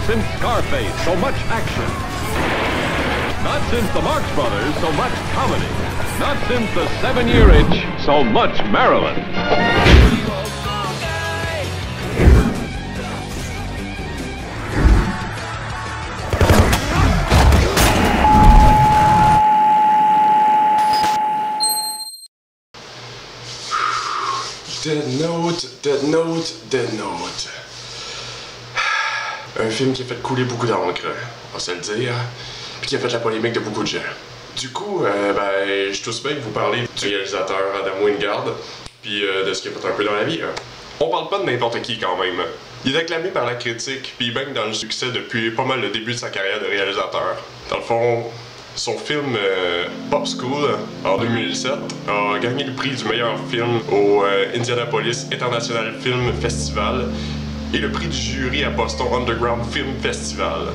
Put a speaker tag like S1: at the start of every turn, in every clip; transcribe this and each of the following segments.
S1: since Scarface, so much action. Not since the Marx Brothers, so much comedy. Not since the 7-Year Itch, so much Maryland.
S2: Dead Note, Dead Note, Dead Note. Un film qui a fait couler beaucoup d'encre, on va se le dire, puis qui a fait la polémique de beaucoup de gens. Du coup, je suis tout bien que vous parlez du réalisateur Adam Wingard, puis de ce qu'il a fait un peu dans la vie. Hein. On parle pas de n'importe qui quand même. Il est acclamé par la critique, puis il baigne dans le succès depuis pas mal le début de sa carrière de réalisateur. Dans le fond, son film Pop School en 2007 a gagné le prix du meilleur film au Indianapolis International Film Festival et le prix du jury à Boston Underground Film Festival.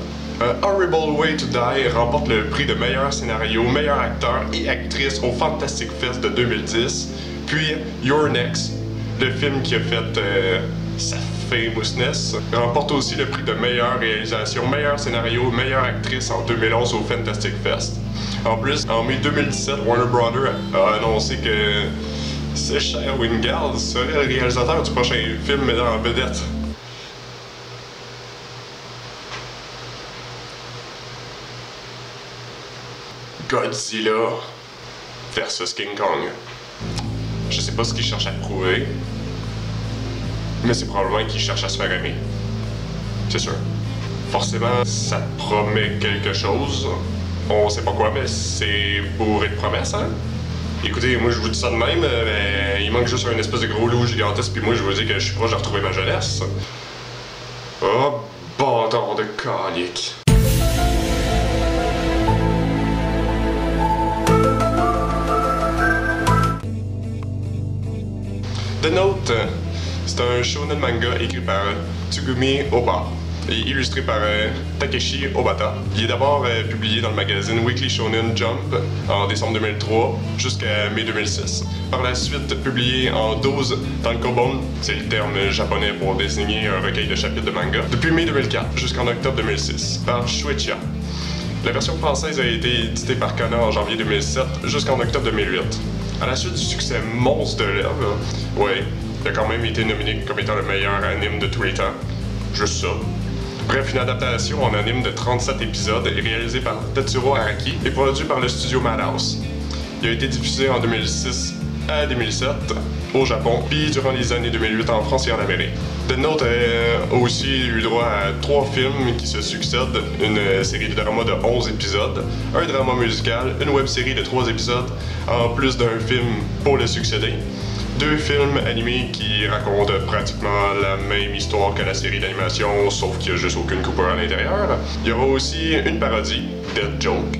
S2: Horrible Way to Die remporte le prix de meilleur scénario, meilleur acteur et actrice au Fantastic Fest de 2010. Puis You're Next, le film qui a fait sa famousness, remporte aussi le prix de meilleure réalisation, meilleur scénario, meilleure actrice en 2011 au Fantastic Fest. En plus, en mai 2017, Warner Brothers a annoncé que ce cher Wingard serait le réalisateur du prochain film mettant en vedette Godzilla versus King Kong. Je sais pas ce qu'il cherche à prouver, mais c'est probablement qu'il cherche à se faire aimer. C'est sûr. Forcément, ça promet quelque chose. On sait pas quoi, mais c'est bourré de promesses, hein? Écoutez, moi je vous dis ça de même, mais il manque juste un espèce de gros loup gigantesque, puis moi je vous dis que je suis proche de retrouver ma jeunesse. Oh, bâtard de calique. The Note, c'est un shonen manga écrit par Tsugumi Ohba et illustré par Takeshi Obata. Il est d'abord publié dans le magazine Weekly Shonen Jump en décembre 2003 jusqu'à mai 2006. Par la suite, publié en 12 tankobon, c'est le terme japonais pour désigner un recueil de chapitres de manga, depuis mai 2004 jusqu'en octobre 2006, par Shueisha. La version française a été éditée par Kana en janvier 2007 jusqu'en octobre 2008. À la suite du succès monstre de l'œuvre, il a quand même été nominé comme étant le meilleur anime de tous les temps. Juste ça. Bref, une adaptation en anime de 37 épisodes réalisée par Tetsuro Araki et produit par le studio Madhouse. Il a été diffusé en 2006 à 2007 au Japon, puis durant les années 2008 en France et en Amérique. The Note a aussi eu droit à 3 films qui se succèdent, une série de dramas de 11 épisodes, un drama musical, une web-série de 3 épisodes, en plus d'un film pour le succéder, 2 films animés qui racontent pratiquement la même histoire que la série d'animation, sauf qu'il n'y a juste aucune coupure à l'intérieur. Il y aura aussi une parodie, Dead Joke,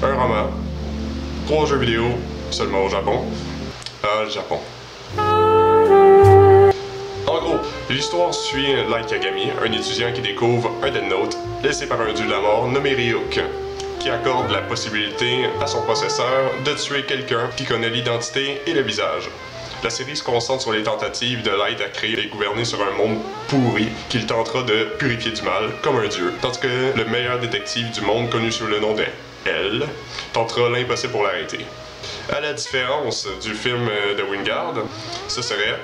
S2: un roman, 3 jeux vidéo, seulement au Japon. Japon. En gros, l'histoire suit Light Yagami, un étudiant qui découvre un Dead Note laissé par un dieu de la mort nommé Ryuk, qui accorde la possibilité à son possesseur de tuer quelqu'un qui connaît l'identité et le visage. La série se concentre sur les tentatives de Light à créer et gouverner sur un monde pourri qu'il tentera de purifier du mal, comme un dieu, tandis que le meilleur détective du monde, connu sous le nom de Elle, tentera l'impossible pour l'arrêter. À la différence du film de Wingard, ce serait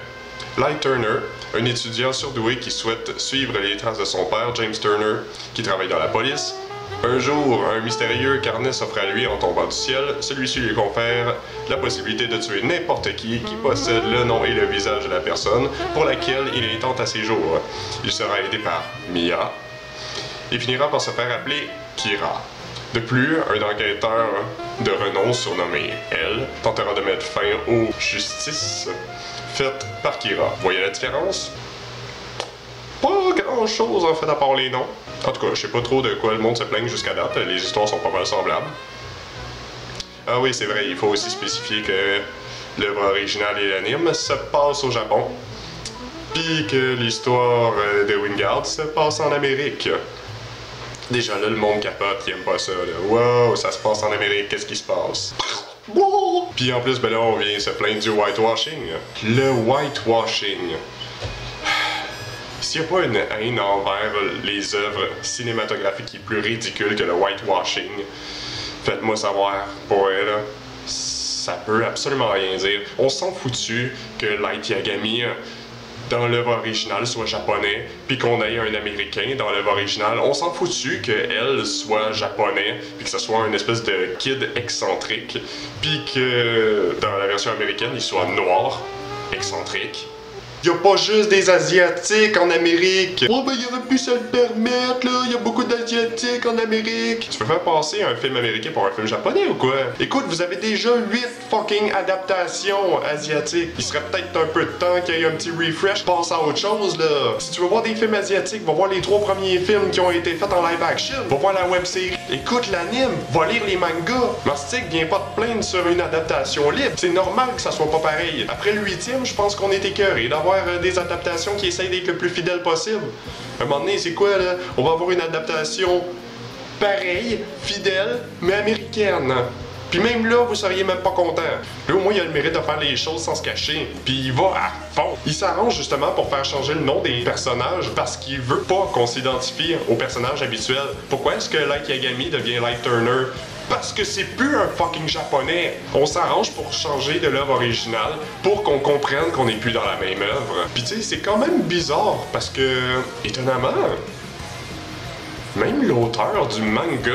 S2: Light Turner, un étudiant surdoué qui souhaite suivre les traces de son père, James Turner, qui travaille dans la police. Un jour, un mystérieux carnet s'offre à lui en tombant du ciel. Celui-ci lui confère la possibilité de tuer n'importe qui possède le nom et le visage de la personne pour laquelle il intente à ses jours. Il sera aidé par Mia et finira par se faire appeler Kira. De plus, un enquêteur de renom surnommé Elle tentera de mettre fin aux justices faites par Kira. Voyez la différence? Pas grand chose en fait à part les noms. En tout cas, je sais pas trop de quoi le monde se plaigne jusqu'à date, les histoires sont pas mal semblables. Ah oui, c'est vrai, il faut aussi spécifier que l'œuvre originale et l'anime se passent au Japon, puis que l'histoire de Wingard se passe en Amérique. Déjà là, le monde capote, il aime pas ça, là. Wow, ça se passe en Amérique, qu'est-ce qui se passe? Puis en plus, ben là, on vient se plaindre du whitewashing. Le whitewashing. S'il n'y a pas une haine envers les œuvres cinématographiques qui est plus ridicule que le whitewashing, faites-moi savoir. Pour elle, ça peut absolument rien dire. On s'en foutu que Light Yagami dans l'œuvre originale soit japonais, puis qu'on ait un américain dans l'œuvre originale. On s'en foutu qu'elle soit japonais, puis que ce soit une espèce de kid excentrique, puis que dans la version américaine, il soit noir, excentrique. Y a pas juste des Asiatiques en Amérique. Oh ben il aurait pu se le permettre là, y a beaucoup d'Asiatiques en Amérique. Tu peux faire passer un film américain pour un film japonais ou quoi? Écoute, vous avez déjà 8 fucking adaptations asiatiques. Il serait peut-être un peu de temps qu'il y ait un petit refresh, passe à autre chose là. Si tu veux voir des films asiatiques, va voir les 3 premiers films qui ont été faits en live action. Va voir la web-série. Écoute l'anime, va lire les mangas. Mastic vient pas te plaindre sur une adaptation libre. C'est normal que ça soit pas pareil. Après le 8e, je pense qu'on est écœuré d'avoir des adaptations qui essayent d'être le plus fidèle possible. À un moment donné, c'est quoi là? On va avoir une adaptation pareille, fidèle, mais américaine. Puis même là, vous seriez même pas content. Là, au moins, il a le mérite de faire les choses sans se cacher. Puis il va à fond. Il s'arrange justement pour faire changer le nom des personnages parce qu'il veut pas qu'on s'identifie aux personnages habituels. Pourquoi est-ce que Light Yagami devient Light Turner? Parce que c'est plus un fucking japonais. On s'arrange pour changer de l'œuvre originale pour qu'on comprenne qu'on n'est plus dans la même œuvre. Puis tu sais, c'est quand même bizarre parce que, étonnamment, même l'auteur du manga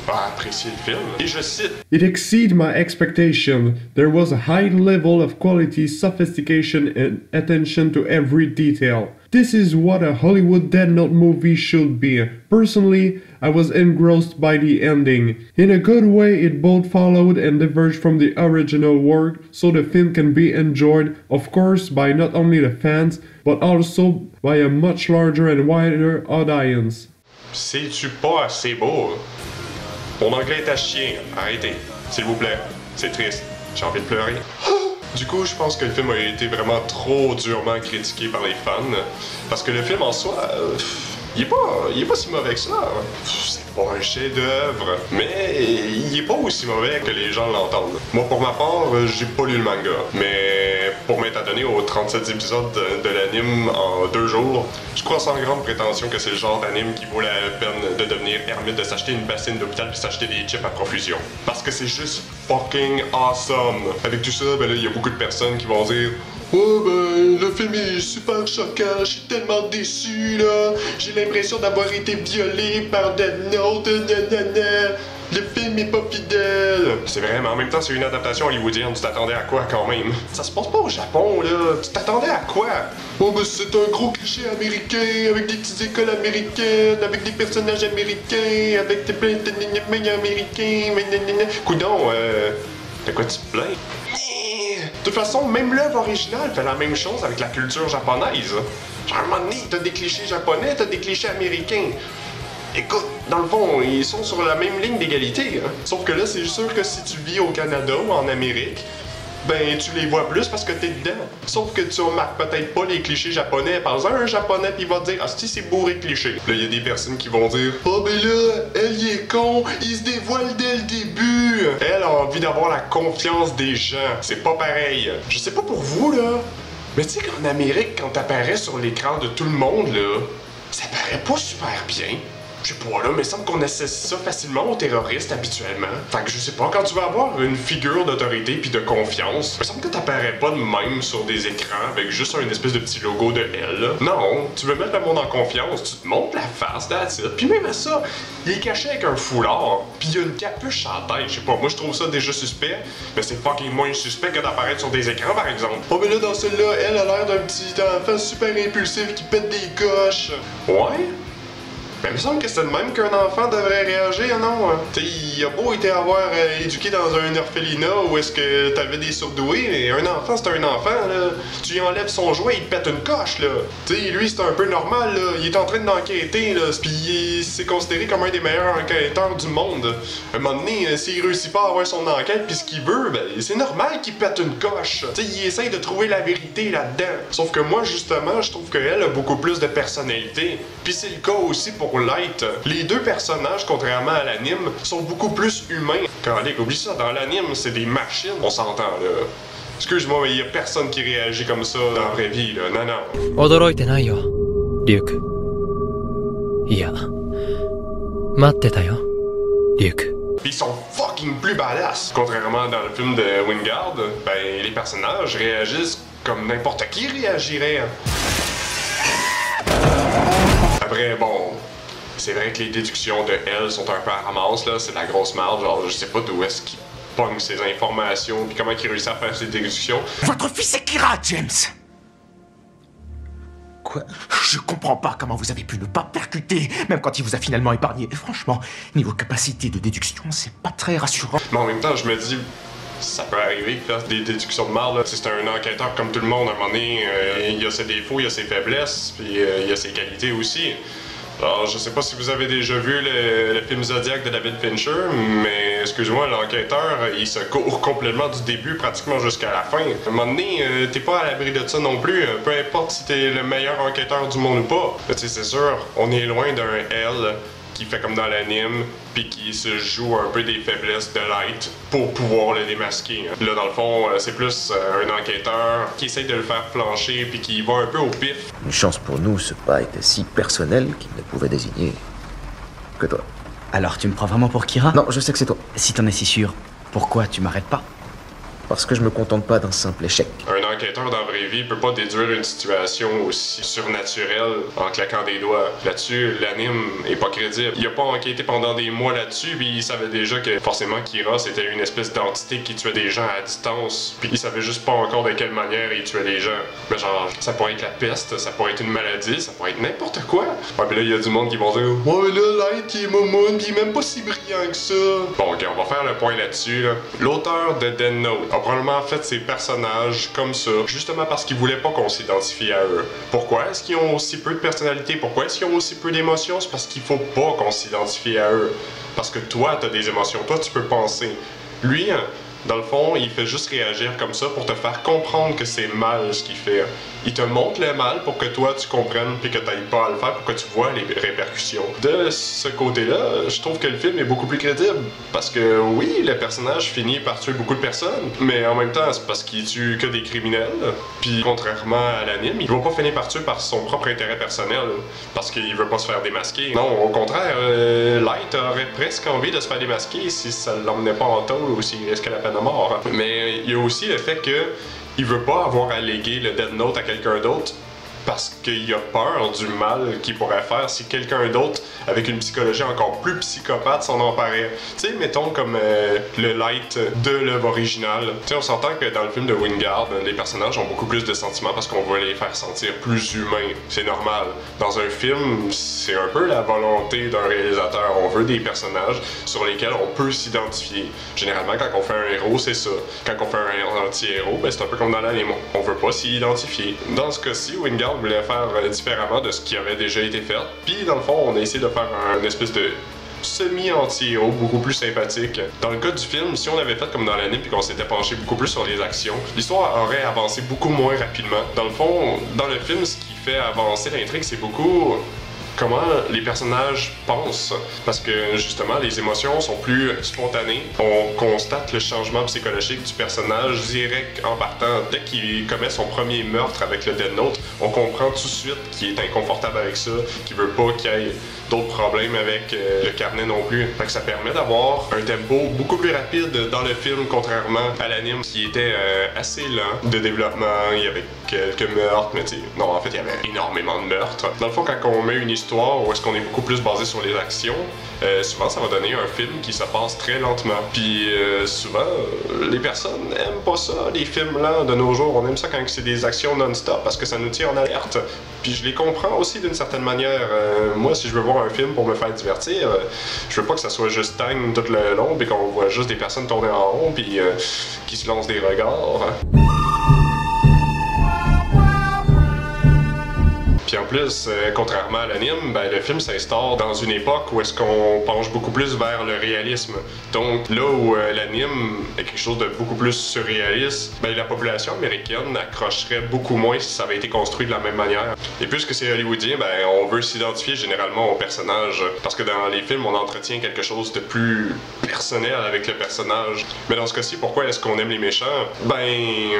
S2: a apprécié le film. Et je cite:
S3: It exceeded my expectation. There was a high level of quality, sophistication, and attention to every detail. This is what a Hollywood Death Note movie should be. Personally, I was engrossed by the ending. In a good way, it both followed and diverged from the original work, so the film can be enjoyed, of course, by not only the fans, but also by a much larger and wider audience.
S2: C'est-tu pas assez beau? Mon anglais est à chier. Arrêtez. S'il vous plaît. C'est triste. J'ai envie de pleurer. Du coup, je pense que le film a été vraiment trop durement critiqué par les fans. Parce que le film en soi, il est pas si mauvais que ça. C'est pas un chef-d'œuvre, mais il est pas aussi mauvais que les gens l'entendent. Moi, pour ma part, j'ai pas lu le manga. Mais pour m'être adonné aux 37 épisodes de l'anime en 2 jours, je crois sans grande prétention que c'est le genre d'anime qui vaut la peine de devenir ermite, de s'acheter une bassine d'hôpital puis s'acheter des chips à profusion. Parce que c'est juste fucking awesome. Avec tout ça, ben là, il y a beaucoup de personnes qui vont dire: oh ben, le film est super choquant, je suis tellement déçu là, j'ai l'impression d'avoir été violé par Death Note, nanana. Le film est pas fidèle. C'est vrai, mais en même temps, c'est une adaptation hollywoodienne. Tu t'attendais à quoi quand même? Ça se passe pas au Japon, là. Tu t'attendais à quoi? Oh, ben c'est un gros cliché américain, avec des petites écoles américaines, avec des personnages américains, avec des plein de américains, coudon, de quoi tu te plains? De toute façon, même l'œuvre originale fait la même chose avec la culture japonaise. Genre, à un moment donné, t'as des clichés japonais, t'as des clichés américains. Écoute, dans le fond, ils sont sur la même ligne d'égalité, hein. Sauf que là, c'est sûr que si tu vis au Canada ou en Amérique, ben tu les vois plus parce que t'es dedans. Sauf que tu remarques peut-être pas les clichés japonais. Par exemple, un japonais pis il va te dire: ah si, c'est bourré de clichés. Là, il y a des personnes qui vont dire: oh ben là, elle y est con, il se dévoile dès le début. Elle a envie d'avoir la confiance des gens. C'est pas pareil. Je sais pas pour vous, là, mais tu sais qu'en Amérique, quand t'apparais sur l'écran de tout le monde, là, ça paraît pas super bien. Je sais pas là, mais il semble qu'on associe ça facilement aux terroristes habituellement. Fait que je sais pas, quand tu vas avoir une figure d'autorité puis de confiance, il me semble que t'apparais pas de même sur des écrans avec juste un espèce de petit logo de elle. Non, tu veux mettre le monde en confiance, tu te montres la face, that's it. Puis même à ça, il est caché avec un foulard, puis il y a une capuche en tête. Je sais pas, moi je trouve ça déjà suspect, mais c'est fucking moins suspect que d'apparaître sur des écrans par exemple. Oh mais là dans celle-là, elle a l'air d'un petit enfant super impulsif qui pète des coches. Ouais? Mais il me semble que c'est de même qu'un enfant devrait réagir, non? Tu sais, il a beau été avoir éduqué dans un orphelinat où est-ce que t'avais des surdoués, mais un enfant, c'est un enfant, là. Tu lui enlèves son jouet, il te pète une coche, là. Tu sais, lui, c'est un peu normal, là. Il est en train d'enquêter, là. Puis c'est considéré comme un des meilleurs enquêteurs du monde. À un moment donné, s'il réussit pas à avoir son enquête pis ce qu'il veut, ben, c'est normal qu'il pète une coche. Tu sais, il essaye de trouver la vérité là-dedans. Sauf que moi, justement, je trouve qu'elle a beaucoup plus de personnalité. Puis c'est le cas aussi pour Light. Les deux personnages, contrairement à l'anime, sont beaucoup plus humains. Calique, oublie ça, dans l'anime, c'est des machines, on s'entend là. Excuse-moi, mais il y a personne qui réagit comme ça dans la vraie vie, là. Non, non.
S4: 驚いてないよ。リュウク。いや、待ってたよ、リュウク。
S2: Ils sont fucking plus badass. Contrairement dans le film de Wingard, ben les personnages réagissent comme n'importe qui réagirait. Après, bon, c'est vrai que les déductions de elle sont un peu à ramasse, là, c'est de la grosse merde, genre je sais pas d'où est-ce qu'il pogne ces informations, puis comment il réussit à faire ces déductions.
S5: Votre fils est Kira, James! Quoi? Je comprends pas comment vous avez pu ne pas percuter, même quand il vous a finalement épargné. Et franchement, niveau capacité de déduction, c'est pas très rassurant.
S2: Mais en même temps, je me dis, ça peut arriver de faire des déductions de marde. C'est un enquêteur comme tout le monde. À un moment donné, il a ses défauts, il a ses faiblesses, puis il a ses qualités aussi. Alors, je sais pas si vous avez déjà vu le film Zodiac de David Fincher, mais excuse-moi, l'enquêteur, il se court complètement du début pratiquement jusqu'à la fin. À un moment donné, t'es pas à l'abri de ça non plus, peu importe si t'es le meilleur enquêteur du monde ou pas. Tu sais, c'est sûr, on est loin d'un L qui fait comme dans l'anime, puis qui se joue un peu des faiblesses de Light pour pouvoir le démasquer. Là, dans le fond, c'est plus un enquêteur qui essaye de le faire flancher, puis qui va un peu au pif.
S6: Une chance pour nous, ce pas était si personnel qu'il ne pouvait désigner que toi.
S7: Alors tu me prends vraiment pour Kira?
S6: Non, je sais que c'est toi.
S7: Si t'en es si sûr, pourquoi tu m'arrêtes pas?
S6: Parce que je me contente pas d'un simple échec.
S2: Un enquêteur dans la vraie vie peut pas déduire une situation aussi surnaturelle en claquant des doigts. Là-dessus, l'anime est pas crédible. Il a pas enquêté pendant des mois là-dessus, puis il savait déjà que forcément Kira c'était une espèce d'entité qui tuait des gens à distance, puis il savait juste pas encore de quelle manière il tuait les gens. Mais genre, ça pourrait être la peste, ça pourrait être une maladie, ça pourrait être n'importe quoi. Ouais, puis là, il y a du monde qui vont dire « Ouais, là, Light, il est momoun, pis il est même pas si brillant que ça. » Bon, ok, on va faire le point là-dessus, là. L'auteur de Death Note a probablement fait ses personnages comme ça, justement parce qu'il voulait pas qu'on s'identifie à eux. Pourquoi est-ce qu'ils ont aussi peu de personnalité? Pourquoi est-ce qu'ils ont aussi peu d'émotions? C'est parce qu'il faut pas qu'on s'identifie à eux. Parce que toi, t'as des émotions, toi, tu peux penser. Lui, dans le fond, il fait juste réagir comme ça pour te faire comprendre que c'est mal ce qu'il fait. Il te montre le mal pour que toi tu comprennes puis que t'ailles pas à le faire pour que tu vois les répercussions. De ce côté-là, je trouve que le film est beaucoup plus crédible. Parce que oui, le personnage finit par tuer beaucoup de personnes, mais en même temps, c'est parce qu'il tue que des criminels. Puis contrairement à l'anime, il va pas finir par tuer par son propre intérêt personnel. Parce qu'il veut pas se faire démasquer. Non, au contraire, Light aurait presque envie de se faire démasquer si ça l'emmenait pas en tôle ou s'il risquait la peine de mort. Mais il y a aussi le fait que il veut pas avoir à léguer le Death Note à quelqu'un d'autre parce qu'il a peur du mal qu'il pourrait faire si quelqu'un d'autre, avec une psychologie encore plus psychopathe, s'en emparait. Tu sais, mettons comme le Light de l'œuvre originale. Tu sais, on s'entend que dans le film de Wingard, les personnages ont beaucoup plus de sentiments parce qu'on veut les faire sentir plus humains. C'est normal. Dans un film, c'est un peu la volonté d'un réalisateur. On veut des personnages sur lesquels on peut s'identifier. Généralement, quand on fait un héros, c'est ça. Quand on fait un anti-héros, ben, c'est un peu comme dans l'anime. On veut pas s'y identifier. Dans ce cas-ci, Wingard voulait faire différemment de ce qui avait déjà été fait. Puis, dans le fond, on a essayé de faire une espèce de semi-anti-héros beaucoup plus sympathique. Dans le cas du film, si on avait fait comme dans l'anime puis qu'on s'était penché beaucoup plus sur les actions, l'histoire aurait avancé beaucoup moins rapidement. Dans le fond, dans le film, ce qui fait avancer l'intrigue, c'est beaucoup comment les personnages pensent. Parce que justement, les émotions sont plus spontanées. On constate le changement psychologique du personnage direct en partant. Dès qu'il commet son premier meurtre avec le Death Note, on comprend tout de suite qu'il est inconfortable avec ça, qu'il veut pas qu'il y ait d'autres problèmes avec le carnet non plus. Fait que ça permet d'avoir un tempo beaucoup plus rapide dans le film, contrairement à l'anime qui était assez lent de développement. Il y avait quelques meurtres, mais tu sais, non, en fait, il y avait énormément de meurtres. Dans le fond, quand on met une histoire où est-ce qu'on est beaucoup plus basé sur les actions, souvent ça va donner un film qui se passe très lentement. Puis souvent, les personnes aiment pas ça, les films lents de nos jours. On aime ça quand c'est des actions non-stop parce que ça nous tient en alerte. Puis je les comprends aussi d'une certaine manière. Moi, si je veux voir un film pour me faire divertir, je veux pas que ça soit juste tang tout le long puis qu'on voit juste des personnes tourner en rond puis qui se lancent des regards. Puis en plus, contrairement à l'anime, ben, le film s'instaure dans une époque où est-ce qu'on penche beaucoup plus vers le réalisme. Donc là où l'anime est quelque chose de beaucoup plus surréaliste, ben, la population américaine accrocherait beaucoup moins si ça avait été construit de la même manière. Et puisque c'est hollywoodien, ben, on veut s'identifier généralement au personnage parce que dans les films, on entretient quelque chose de plus personnel avec le personnage. Mais dans ce cas-ci, pourquoi est-ce qu'on aime les méchants? Ben,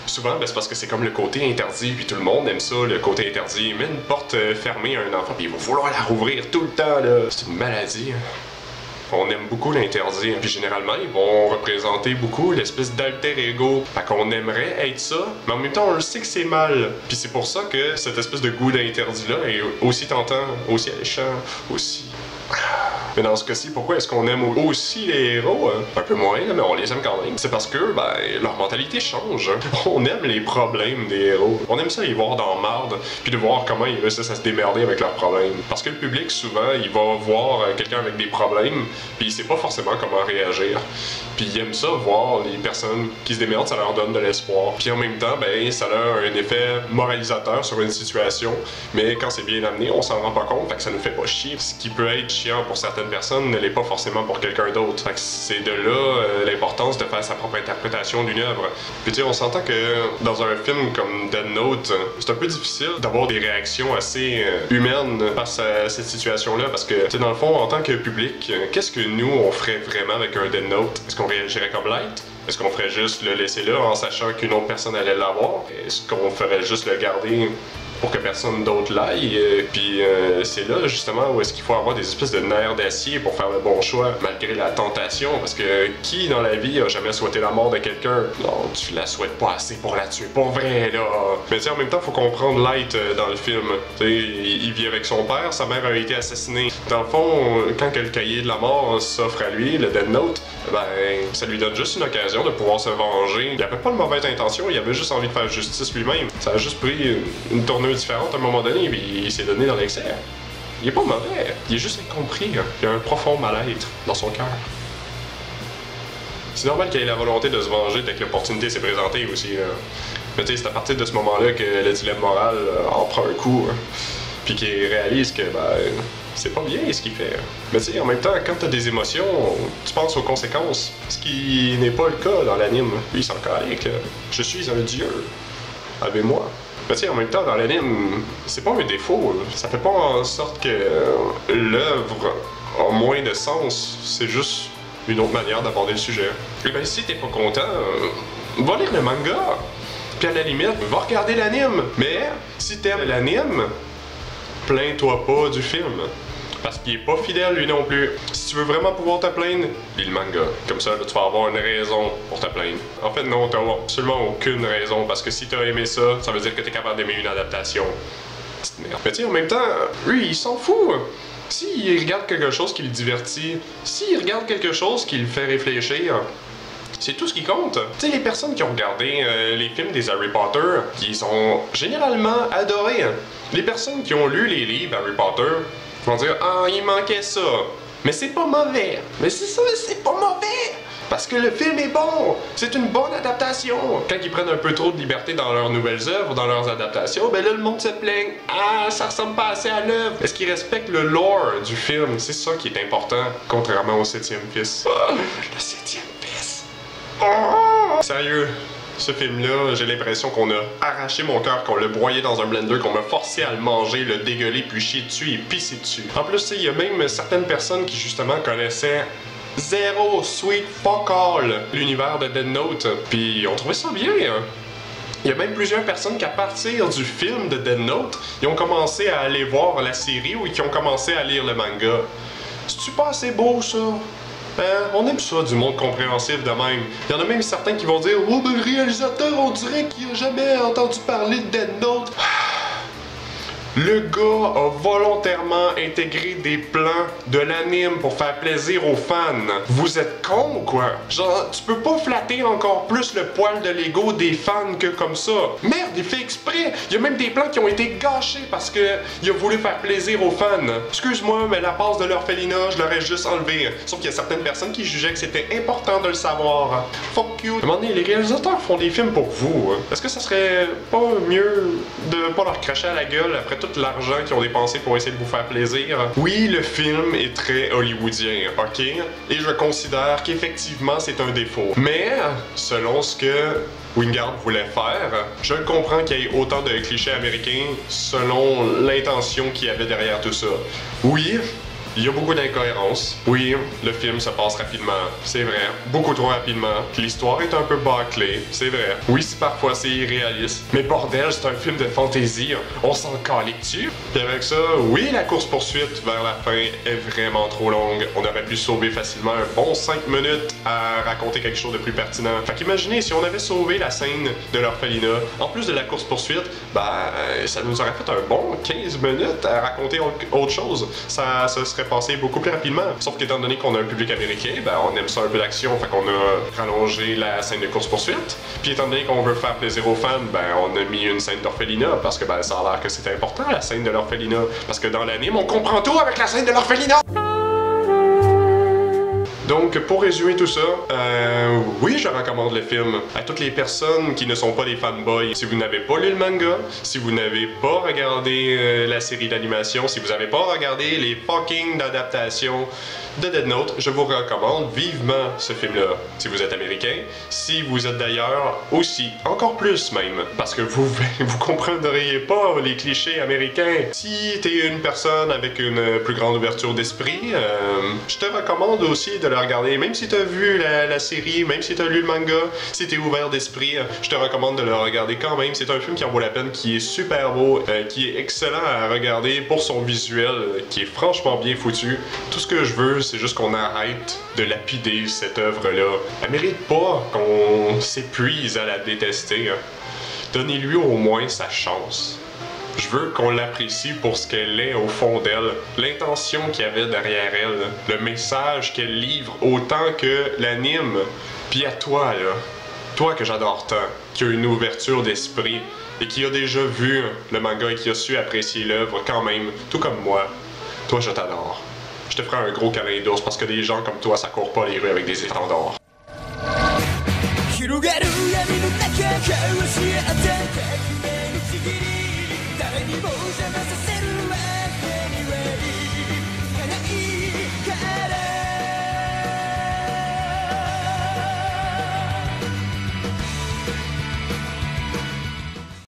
S2: Souvent, ben, c'est parce que c'est comme le côté interdit, puis tout le monde aime ça, le côté interdit. Mais une porte fermée à un enfant, puis il va falloir la rouvrir tout le temps, là. C'est une maladie. On aime beaucoup l'interdit, puis généralement, ils vont représenter beaucoup l'espèce d'alter ego. Fait qu'on aimerait être ça, mais en même temps, on le sait que c'est mal. Puis c'est pour ça que cette espèce de goût d'interdit-là est aussi tentant, aussi alléchant, aussi... Mais dans ce cas-ci, pourquoi est-ce qu'on aime aussi les héros? Un peu moins, là, mais on les aime quand même. C'est parce que, ben, leur mentalité change. On aime les problèmes des héros. On aime ça les voir dans marde, puis de voir comment ils réussissent à se démerder avec leurs problèmes. Parce que le public, souvent, il va voir quelqu'un avec des problèmes, puis il sait pas forcément comment réagir. Puis il aime ça, voir les personnes qui se démerdent, ça leur donne de l'espoir. Puis en même temps, ben, ça a un effet moralisateur sur une situation, mais quand c'est bien amené, on s'en rend pas compte, fait que ça nous fait pas chier. Ce qui peut être chiant pour certaines personnes ne l'est pas forcément pour quelqu'un d'autre. Fait que c'est de là l'importance de faire sa propre interprétation d'une œuvre. Puis tu sais, on s'entend que dans un film comme Death Note, c'est un peu difficile d'avoir des réactions assez humaines face à cette situation-là, parce que, tu sais, dans le fond, en tant que public, qu'est-ce que nous, on ferait vraiment avec un Death Note? Est-ce qu'on réagirait comme Light? Est-ce qu'on ferait juste le laisser là en sachant qu'une autre personne allait l'avoir? Est-ce qu'on ferait juste le garder pour que personne d'autre l'aille? Puis c'est là justement où est-ce qu'il faut avoir des espèces de nerfs d'acier pour faire le bon choix malgré la tentation, parce que qui dans la vie a jamais souhaité la mort de quelqu'un? Non, tu la souhaites pas assez pour la tuer, pour vrai là. Mais tu sais, en même temps, faut comprendre Light dans le film. Tu sais, il vit avec son père, sa mère a été assassinée. Dans le fond, quand que le cahier de la mort s'offre à lui, le Death Note, ben ça lui donne juste une occasion de pouvoir se venger. Il avait pas de mauvaise intention, il avait juste envie de faire justice lui-même. Ça a juste pris une tournure différente à un moment donné, puis il s'est donné dans l'excès. Il est pas mauvais, il est juste incompris. Il a un profond mal-être dans son cœur. C'est normal qu'il ait la volonté de se venger dès que l'opportunité s'est présentée aussi. Mais tu sais, c'est à partir de ce moment-là que le dilemme moral en prend un coup. Puis qu'il réalise que, ben, c'est pas bien ce qu'il fait. Mais tu sais, en même temps, quand t'as des émotions, tu penses aux conséquences. Ce qui n'est pas le cas dans l'anime. Lui, il s'en calque. Je suis un dieu. Avec-moi. Mais tu sais, en même temps, dans l'anime, c'est pas un défaut. Ça fait pas en sorte que l'œuvre a moins de sens. C'est juste une autre manière d'aborder le sujet. Et ben, si t'es pas content, va lire le manga. Puis à la limite, va regarder l'anime. Mais si t'aimes l'anime, plains-toi pas du film. Parce qu'il est pas fidèle lui non plus. Si tu veux vraiment pouvoir te plaindre, lis le manga. Comme ça, là, tu vas avoir une raison pour te plaindre. En fait, non, t'as absolument aucune raison. Parce que si t'as aimé ça, ça veut dire que t'es capable d'aimer une adaptation. Petite merde. Mais tu sais, en même temps, lui, il s'en fout. S'il regarde quelque chose qui le divertit, s'il regarde quelque chose qui le fait réfléchir, c'est tout ce qui compte. Tu sais, les personnes qui ont regardé les films des Harry Potter, ils ont généralement adoré. Les personnes qui ont lu les livres Harry Potter vont dire « Ah, il manquait ça. » Mais c'est pas mauvais. Mais c'est ça, c'est pas mauvais. Parce que le film est bon. C'est une bonne adaptation. Quand ils prennent un peu trop de liberté dans leurs nouvelles œuvres, dans leurs adaptations, ben là, le monde se plaigne. Ah, ça ressemble pas assez à l'œuvre. Est-ce qu'ils respectent le lore du film? C'est ça qui est important, contrairement au 7e fils. Oh, le 7e fils. Oh! Sérieux. Ce film-là, j'ai l'impression qu'on a arraché mon cœur, qu'on l'a broyé dans un blender, qu'on m'a forcé à le manger, le dégueuler, puis chier dessus et pisser dessus. En plus, tu sais, il y a même certaines personnes qui, justement, connaissaient zéro sweet fuck all l'univers de Death Note. Puis on trouvait ça bien, hein. Il y a même plusieurs personnes qui, à partir du film de Death Note, ils ont commencé à aller voir la série ou qui ont commencé à lire le manga. C'est-tu pas assez beau, ça? On aime ça, du monde compréhensif de même. Il y en a même certains qui vont dire « Oh, ben le réalisateur, on dirait qu'il a jamais entendu parler de Death Note. » Le gars a volontairement intégré des plans de l'anime pour faire plaisir aux fans. Vous êtes cons ou quoi? Genre, tu peux pas flatter encore plus le poil de l'ego des fans que comme ça. Merde, il fait exprès. Il y a même des plans qui ont été gâchés parce que il a voulu faire plaisir aux fans. Excuse-moi, mais la passe de l'orphelinat, je l'aurais juste enlevé. Sauf qu'il y a certaines personnes qui jugeaient que c'était important de le savoir. Fuck you. À un moment donné, les réalisateurs font des films pour vous. Est-ce que ça serait pas mieux de pas leur cracher à la gueule après tout l'argent qu'ils ont dépensé pour essayer de vous faire plaisir? Oui, le film est très hollywoodien, ok? Et je considère qu'effectivement c'est un défaut. Mais, selon ce que Wingard voulait faire, je comprends qu'il y ait autant de clichés américains selon l'intention qu'il y avait derrière tout ça. Oui, Il y a beaucoup d'incohérences. Oui, le film se passe rapidement, c'est vrai. Beaucoup trop rapidement. L'histoire est un peu bâclée, c'est vrai. Oui, parfois c'est irréaliste. Mais bordel, c'est un film de fantasy. On s'en calique dessus. Puis avec ça, oui, la course-poursuite vers la fin est vraiment trop longue. On aurait pu sauver facilement un bon 5 minutes à raconter quelque chose de plus pertinent. Fait qu'imaginez, si on avait sauvé la scène de l'orphelinat, en plus de la course-poursuite, ça nous aurait fait un bon 15 minutes à raconter autre chose. Ça se serait passé beaucoup plus rapidement. Sauf qu'étant donné qu'on a un public américain, on aime ça un peu d'action, fait qu'on a rallongé la scène de course-poursuite. Puis étant donné qu'on veut faire plaisir aux fans, on a mis une scène d'orphelinat, parce que ça a l'air que c'est important, la scène de l'orphelinat. Parce que dans l'anime, on comprend tout avec la scène de l'orphelinat! Donc, pour résumer tout ça, oui, je recommande le film à toutes les personnes qui ne sont pas des fanboys. Si vous n'avez pas lu le manga, si vous n'avez pas regardé la série d'animation, si vous n'avez pas regardé les fucking adaptations de Death Note, je vous recommande vivement ce film-là. Si vous êtes américain, si vous êtes d'ailleurs aussi, encore plus même, parce que vous comprendriez pas les clichés américains. Si t'es une personne avec une plus grande ouverture d'esprit, je te recommande aussi de le regarder, même si t'as vu la série, même si t'as lu le manga, si t'es ouvert d'esprit, je te recommande de le regarder quand même. C'est un film qui en vaut la peine, qui est super beau, qui est excellent à regarder pour son visuel, qui est franchement bien foutu. Tout ce que je veux, c'est juste qu'on arrête de lapider cette œuvre-là. Elle mérite pas qu'on s'épuise à la détester. Donnez-lui au moins sa chance. Je veux qu'on l'apprécie pour ce qu'elle est au fond d'elle, l'intention qu'il y avait derrière elle, le message qu'elle livre autant que l'anime. Puis à toi, là, toi que j'adore tant, qui a une ouverture d'esprit et qui a déjà vu le manga et qui a su apprécier l'œuvre quand même, tout comme moi, toi je t'adore. Je te ferai un gros câlin d'ours parce que des gens comme toi, ça court pas les rues avec des étendards. 誰にも邪魔させ